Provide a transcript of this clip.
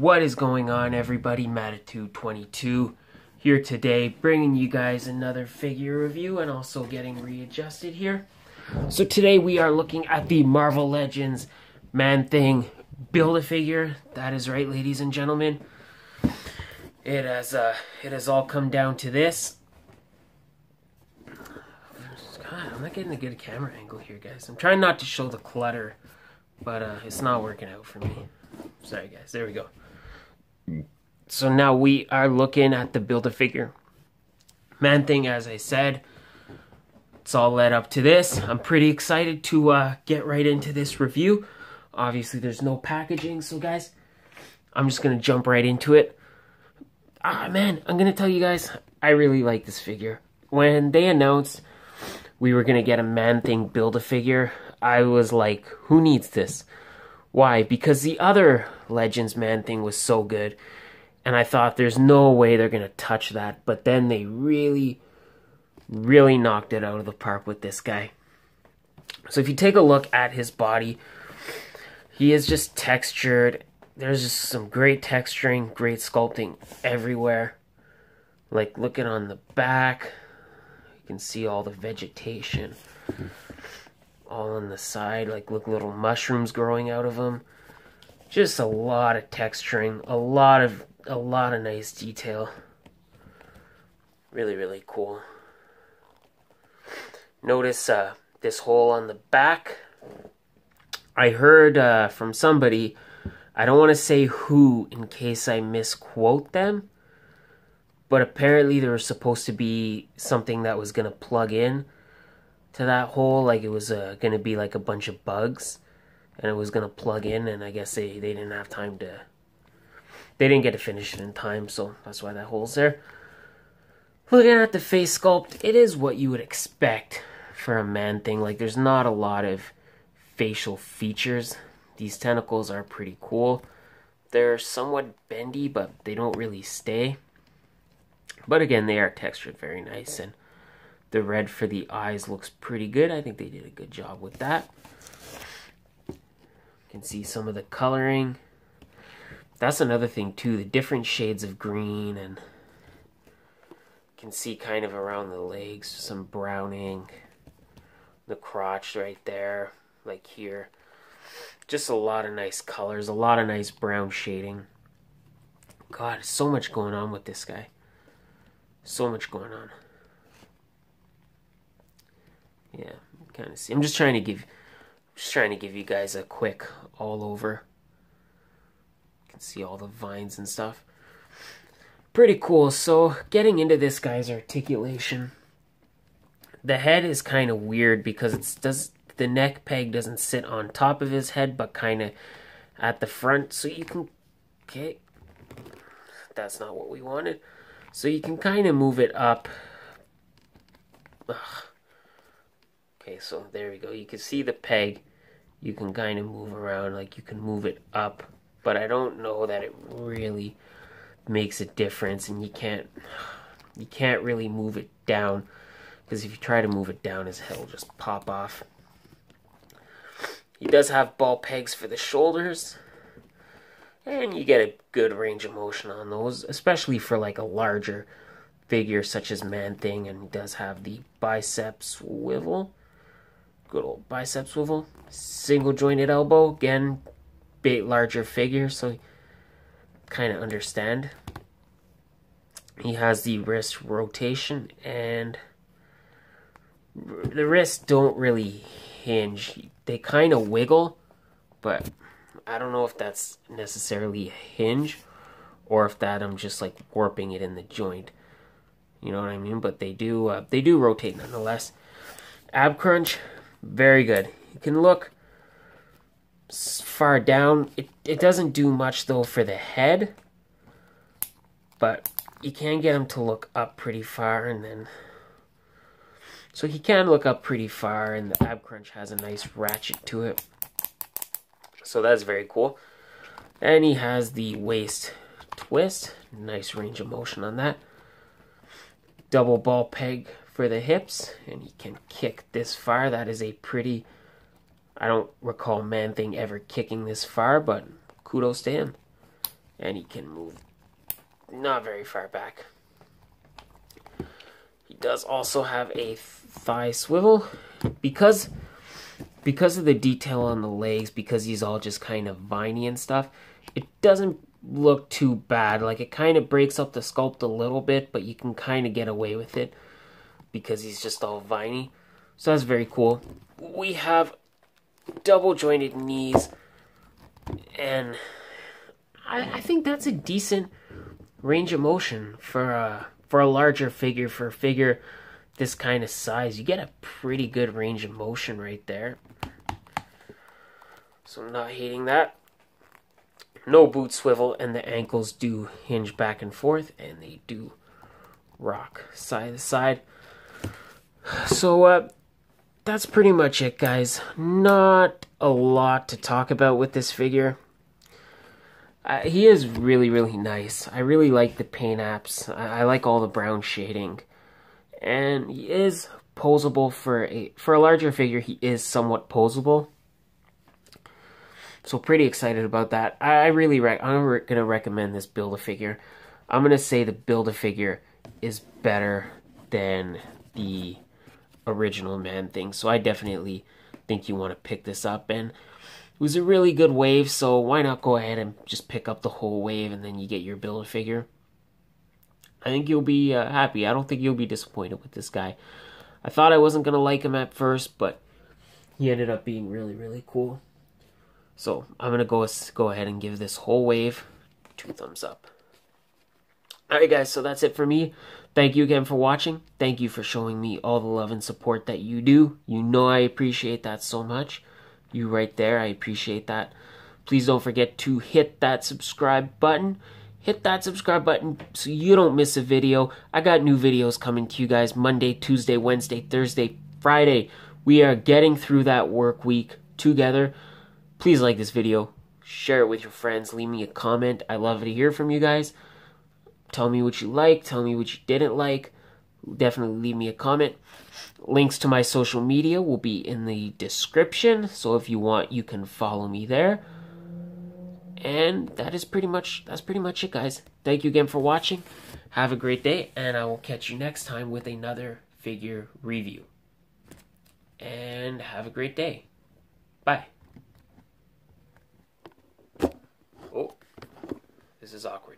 What is going on, everybody? Matitude22 here today, bringing you guys another figure review and also getting readjusted here. So today we are looking at the Marvel Legends Man-Thing Build-A-Figure. That is right, ladies and gentlemen. It has all come down to this. God, I'm not getting a good camera angle here, guys. I'm trying not to show the clutter, but it's not working out for me. Sorry, guys. There we go. So now we are looking at the Build-A-Figure Man-Thing, as I said. It's all led up to this. I'm pretty excited to get right into this review. Obviously, there's no packaging, so guys, I'm just going to jump right into it. Man, I'm going to tell you guys, I really like this figure. When they announced we were going to get a Man-Thing Build-A-Figure, I was like, who needs this? Why? Because the other Legends Man-Thing was so good, and I thought there's no way they're going to touch that, but then they really knocked it out of the park with this guy. So if you take a look at his body, he is just textured. There's just some great texturing, great sculpting everywhere. Like, looking on the back, you can see all the vegetation all on the side. Like, look, little mushrooms growing out of him. Just a lot of texturing, a lot of nice detail. Really cool. Notice this hole on the back. I heard from somebody, I don't want to say who in case I misquote them, but apparently there was supposed to be something that was going to plug in to that hole, like it was going to be like a bunch of bugs, and it was going to plug in, and I guess they didn't have time to, they didn't get to finish it in time, so that's why that hole's there. Looking at the face sculpt, it is what you would expect for a Man-Thing. Like, there's not a lot of facial features. These tentacles are pretty cool. They're somewhat bendy, but they don't really stay. But again, they are textured very nice, and the red for the eyes looks pretty good. I think they did a good job with that. You can see some of the coloring. That's another thing too, the different shades of green, and you can see kind of around the legs some browning, the crotch right there, like here. Just a lot of nice colors, a lot of nice brown shading. God, so much going on with this guy. So much going on. Yeah, kind of see. I'm just trying to give you guys a quick all over. You can see all the vines and stuff. Pretty cool. So, getting into this guy's articulation. The head is kind of weird because the neck peg doesn't sit on top of his head, but kind of at the front. So you can, okay, that's not what we wanted. So you can kind of move it up. Ugh. Okay, so there we go. You can see the peg. You can kind of move around, like you can move it up. But I don't know that it really makes a difference, and you can't really move it down, because if you try to move it down, his head will just pop off. He does have ball pegs for the shoulders, and you get a good range of motion on those, especially for like a larger figure such as Man-Thing. And he does have the bicep swivel. Good old bicep swivel. Single jointed elbow. Again, big larger figure, so kind of understand. He has the wrist rotation, and the wrists don't really hinge. They kind of wiggle, but I don't know if that's necessarily a hinge or if that I'm just like warping it in the joint. You know what I mean? But they do rotate nonetheless. Ab crunch, very good. You can look far down. It doesn't do much though for the head, but you can get him to look up pretty far, and then so he can look up pretty far, and the ab crunch has a nice ratchet to it. So that's very cool. And he has the waist twist. Nice range of motion on that. Double ball peg for the hips, and he can kick this far. That is a pretty, I don't recall Man-Thing ever kicking this far, but kudos to him. And he can move not very far back. He does also have a thigh swivel. Because of the detail on the legs, because he's all just kind of viney and stuff, it doesn't look too bad. Like, it kind of breaks up the sculpt a little bit, but you can kind of get away with it because he's just all viney. So that's very cool. We have double jointed knees, and I think that's a decent range of motion for a larger figure. For a figure this kind of size, you get a pretty good range of motion right there. So I'm not hating that. No boot swivel, and the ankles do hinge back and forth, and they do rock side to side. So that's pretty much it, guys. Not a lot to talk about with this figure. He is really, really nice. I really like the paint apps. I like all the brown shading. And he is posable for a larger figure. He is somewhat posable. So pretty excited about that. I'm going to recommend this Build-A-Figure. I'm going to say the Build-A-Figure is better than the original Man-Thing. So I definitely think you want to pick this up. And it was a really good wave, so why not go ahead and just pick up the whole wave and then you get your Build-A-Figure. I think you'll be happy. I don't think you'll be disappointed with this guy. I thought I wasn't going to like him at first, but he ended up being really, really cool. So I'm going to go ahead and give this whole wave 2 thumbs up. Alright guys, so that's it for me. Thank you again for watching. Thank you for showing me all the love and support that you do. You know I appreciate that so much. You right there, I appreciate that. Please don't forget to hit that subscribe button. Hit that subscribe button so you don't miss a video. I got new videos coming to you guys Monday, Tuesday, Wednesday, Thursday, Friday. We are getting through that work week together. Please like this video. Share it with your friends. Leave me a comment. I love to hear from you guys. Tell me what you like. Tell me what you didn't like. Definitely leave me a comment. Links to my social media will be in the description. So if you want, you can follow me there. And that's pretty much it, guys. Thank you again for watching. Have a great day, and I will catch you next time with another figure review. And have a great day. Bye. Oh, this is awkward.